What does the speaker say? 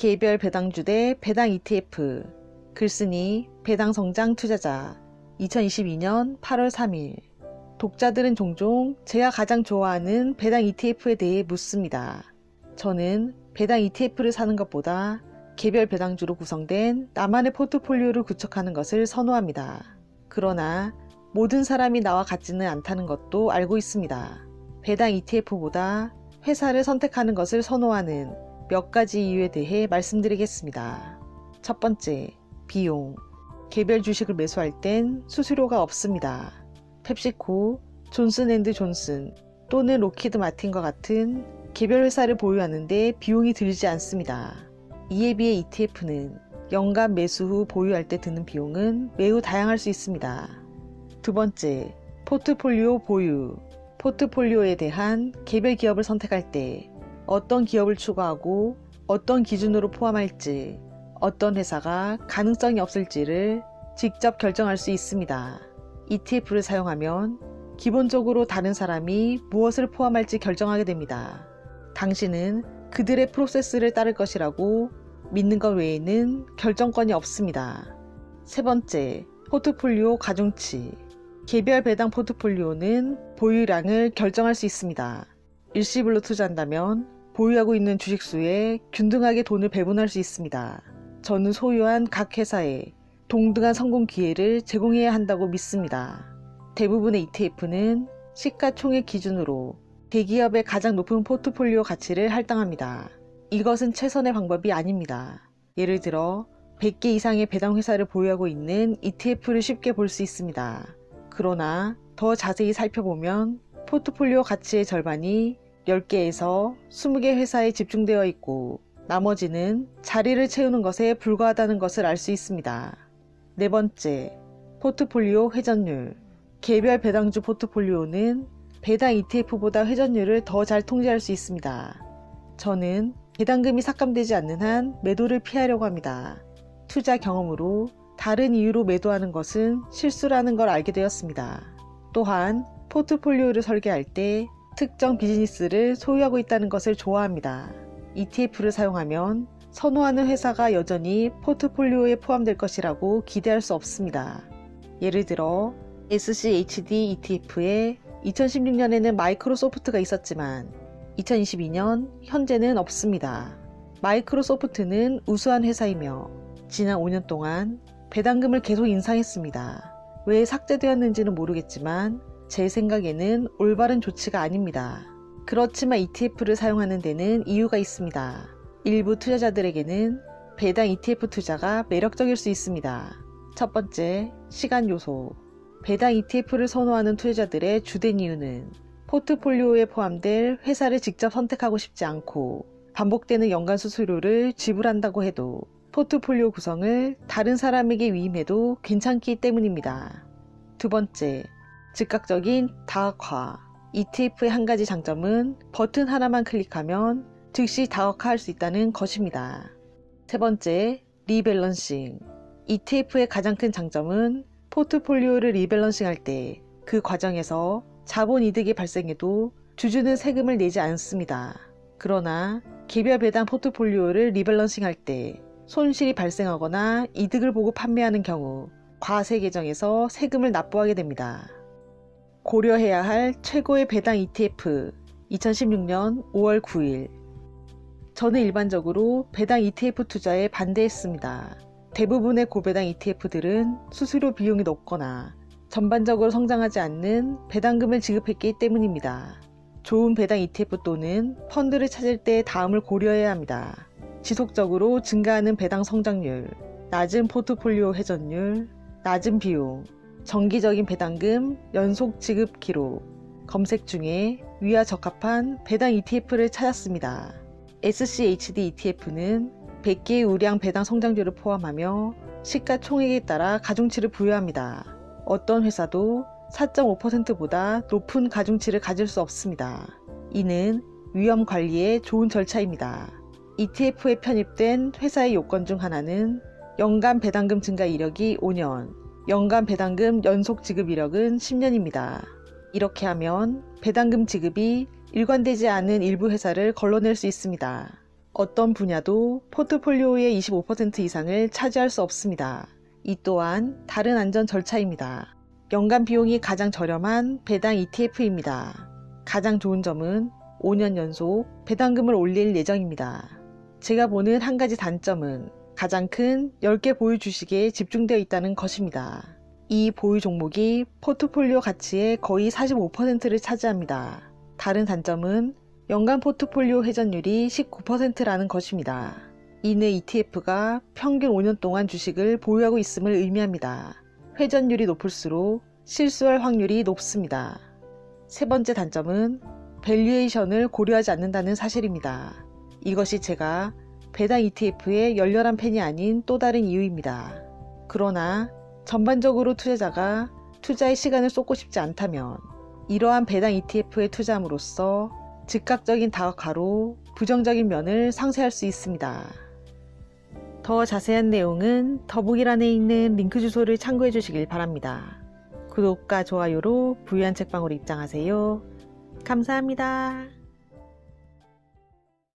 개별 배당주 대 배당 ETF. 글쓴이 배당성장 투자자. 2022년 8월 3일. 독자들은 종종 제가 가장 좋아하는 배당 ETF에 대해 묻습니다. 저는 배당 ETF를 사는 것보다 개별 배당주로 구성된 나만의 포트폴리오를 구축하는 것을 선호합니다. 그러나 모든 사람이 나와 같지는 않다는 것도 알고 있습니다. 배당 ETF보다 회사를 선택하는 것을 선호하는 몇 가지 이유에 대해 말씀드리겠습니다. 첫 번째, 비용. 개별 주식을 매수할 땐 수수료가 없습니다. 펩시코, 존슨앤드존슨 또는 로키드 마틴과 같은 개별 회사를 보유하는데 비용이 들지 않습니다. 이에 비해 ETF는 연간 매수 후 보유할 때 드는 비용은 매우 다양할 수 있습니다. 두 번째, 포트폴리오 보유. 포트폴리오에 대한 개별 기업을 선택할 때 어떤 기업을 추구하고 어떤 기준으로 포함할지, 어떤 회사가 가능성이 없을지를 직접 결정할 수 있습니다. ETF를 사용하면 기본적으로 다른 사람이 무엇을 포함할지 결정하게 됩니다. 당신은 그들의 프로세스를 따를 것이라고 믿는 것 외에는 결정권이 없습니다. 세 번째, 포트폴리오 가중치. 개별 배당 포트폴리오는 보유량을 결정할 수 있습니다. 일시불로 투자한다면 보유하고 있는 주식수에 균등하게 돈을 배분할 수 있습니다. 저는 소유한 각 회사에 동등한 성공 기회를 제공해야 한다고 믿습니다. 대부분의 ETF는 시가총액 기준으로 대기업의 가장 높은 포트폴리오 가치를 할당합니다. 이것은 최선의 방법이 아닙니다. 예를 들어 100개 이상의 배당 회사를 보유하고 있는 ETF를 쉽게 볼 수 있습니다. 그러나 더 자세히 살펴보면 포트폴리오 가치의 절반이 10개에서 20개 회사에 집중되어 있고 나머지는 자리를 채우는 것에 불과하다는 것을 알 수 있습니다. 네 번째, 포트폴리오 회전율. 개별 배당주 포트폴리오는 배당 ETF보다 회전율을 더 잘 통제할 수 있습니다. 저는 배당금이 삭감되지 않는 한 매도를 피하려고 합니다. 투자 경험으로 다른 이유로 매도하는 것은 실수라는 걸 알게 되었습니다. 또한 포트폴리오를 설계할 때 특정 비즈니스를 소유하고 있다는 것을 좋아합니다. ETF를 사용하면 선호하는 회사가 여전히 포트폴리오에 포함될 것이라고 기대할 수 없습니다. 예를 들어 SCHD ETF에 2016년에는 마이크로소프트가 있었지만 2022년 현재는 없습니다. 마이크로소프트는 우수한 회사이며 지난 5년 동안 배당금을 계속 인상했습니다. 왜 삭제되었는지는 모르겠지만 제 생각에는 올바른 조치가 아닙니다. 그렇지만 ETF를 사용하는 데는 이유가 있습니다. 일부 투자자들에게는 배당 ETF 투자가 매력적일 수 있습니다. 첫 번째, 시간 요소. 배당 ETF를 선호하는 투자자들의 주된 이유는 포트폴리오에 포함될 회사를 직접 선택하고 싶지 않고 반복되는 연간 수수료를 지불한다고 해도 포트폴리오 구성을 다른 사람에게 위임해도 괜찮기 때문입니다. 두 번째, 즉각적인 다각화. ETF의 한 가지 장점은 버튼 하나만 클릭하면 즉시 다각화할 수 있다는 것입니다. 세 번째, 리밸런싱. ETF의 가장 큰 장점은 포트폴리오를 리밸런싱할 때 그 과정에서 자본 이득이 발생해도 주주는 세금을 내지 않습니다. 그러나 개별 배당 포트폴리오를 리밸런싱할 때 손실이 발생하거나 이득을 보고 판매하는 경우 과세 계정에서 세금을 납부하게 됩니다. 고려해야 할 최고의 배당 ETF. 2016년 5월 9일. 저는 일반적으로 배당 ETF 투자에 반대했습니다. 대부분의 고배당 ETF들은 수수료 비용이 높거나 전반적으로 성장하지 않는 배당금을 지급했기 때문입니다. 좋은 배당 ETF 또는 펀드를 찾을 때 다음을 고려해야 합니다. 지속적으로 증가하는 배당 성장률, 낮은 포트폴리오 회전율, 낮은 비용, 정기적인 배당금 연속 지급 기록. 검색 중에 위와 적합한 배당 ETF를 찾았습니다. SCHD ETF는 100개의 우량 배당 성장률을 포함하며 시가총액에 따라 가중치를 부여합니다. 어떤 회사도 4.5%보다 높은 가중치를 가질 수 없습니다. 이는 위험 관리에 좋은 절차입니다. ETF에 편입된 회사의 요건 중 하나는 연간 배당금 증가 이력이 5년, 연간 배당금 연속 지급 이력은 10년입니다. 이렇게 하면 배당금 지급이 일관되지 않은 일부 회사를 걸러낼 수 있습니다. 어떤 분야도 포트폴리오의 25% 이상을 차지할 수 없습니다. 이 또한 다른 안전 절차입니다. 연간 비용이 가장 저렴한 배당 ETF입니다. 가장 좋은 점은 5년 연속 배당금을 올릴 예정입니다. 제가 보는 한 가지 단점은 가장 큰 10개 보유 주식에 집중되어 있다는 것입니다. 이 보유 종목이 포트폴리오 가치의 거의 45%를 차지합니다. 다른 단점은 연간 포트폴리오 회전율이 19%라는 것입니다. 이는 ETF가 평균 5년 동안 주식을 보유하고 있음을 의미합니다. 회전율이 높을수록 실수할 확률이 높습니다. 세 번째 단점은 밸류에이션을 고려하지 않는다는 사실입니다. 이것이 제가 배당 ETF의 열렬한 팬이 아닌 또 다른 이유입니다. 그러나 전반적으로 투자자가 투자의 시간을 쏟고 싶지 않다면 이러한 배당 ETF에 투자함으로써 즉각적인 다각화로 부정적인 면을 상쇄할 수 있습니다. 더 자세한 내용은 더보기란에 있는 링크 주소를 참고해 주시길 바랍니다. 구독과 좋아요로 부유한 책방으로 입장하세요. 감사합니다.